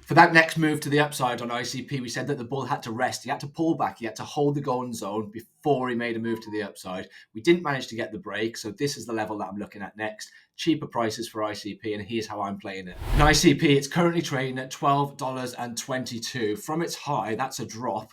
For that next move to the upside on ICP, we said that the bull had to rest. He had to pull back. He had to hold the golden zone before he made a move to the upside. We didn't manage to get the break, so this is the level that I'm looking at next. Cheaper prices for ICP, and here's how I'm playing it. In ICP, it's currently trading at $12.22. From its high, that's a drop.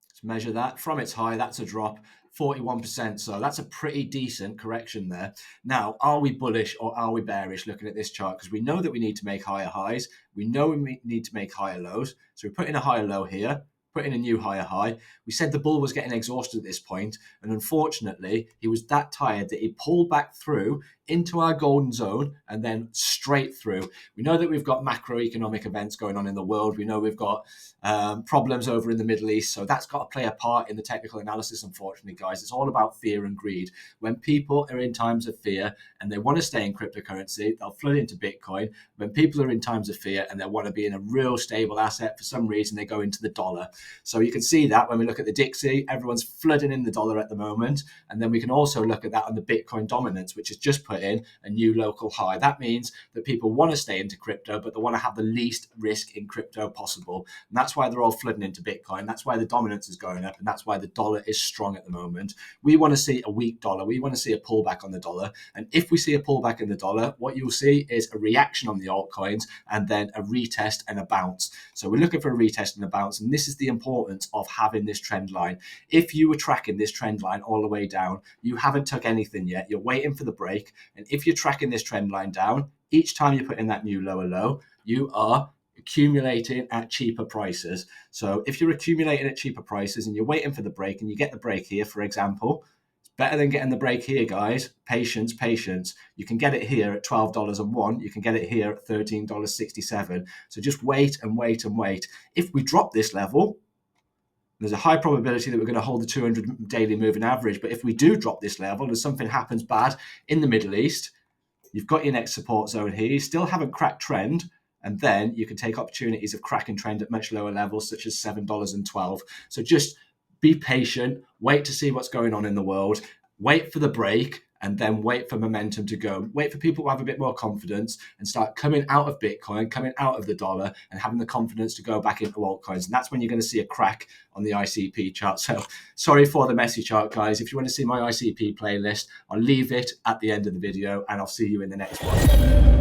Let's measure that. From its high, that's a drop. 41%. So that's a pretty decent correction there. Now, are we bullish or are we bearish looking at this chart? Because we know that we need to make higher highs. We know we need to make higher lows. So we put in a higher low here, put in a new higher high. We said the bull was getting exhausted at this point, and unfortunately, he was that tired that he pulled back through into our golden zone and then straight through. We know that we've got macroeconomic events going on in the world. We know we've got problems over in the Middle East. So that's got to play a part in the technical analysis, unfortunately, guys. It's all about fear and greed. When people are in times of fear and they want to stay in cryptocurrency, they'll flood into Bitcoin. When people are in times of fear and they want to be in a real stable asset, for some reason, they go into the dollar. So you can see that when we look at the Dixie, everyone's flooding in the dollar at the moment. And then we can also look at that on the Bitcoin dominance, which has just put in a new local high. That means that people want to stay into crypto, but they want to have the least risk in crypto possible. And that's why they're all flooding into Bitcoin. That's why the dominance is going up. And that's why the dollar is strong at the moment. We want to see a weak dollar. We want to see a pullback on the dollar. And if we see a pullback in the dollar, what you'll see is a reaction on the altcoins and then a retest and a bounce. So we're looking for a retest and a bounce. And this is the importance of having this trend line. If you were tracking this trend line all the way down, you haven't took anything yet. You're waiting for the break. And if you're tracking this trend line down, each time you put in that new lower low, you are accumulating at cheaper prices. So if you're accumulating at cheaper prices and you're waiting for the break and you get the break here, for example, it's better than getting the break here, guys. Patience, patience. You can get it here at $12.01. You can get it here at $13.67. So just wait and wait and wait. If we drop this level, there's a high probability that we're going to hold the 200 daily moving average. But if we do drop this level and something happens bad in the Middle East, you've got your next support zone here. You still haven't cracked trend. And then you can take opportunities of cracking trend at much lower levels, such as $7.12. So just be patient, wait to see what's going on in the world, wait for the break, and then wait for momentum to go. Wait for people to have a bit more confidence and start coming out of Bitcoin, coming out of the dollar, and having the confidence to go back into altcoins. And that's when you're going to see a crack on the ICP chart. So sorry for the messy chart, guys. If you want to see my ICP playlist, I'll leave it at the end of the video, and I'll see you in the next one.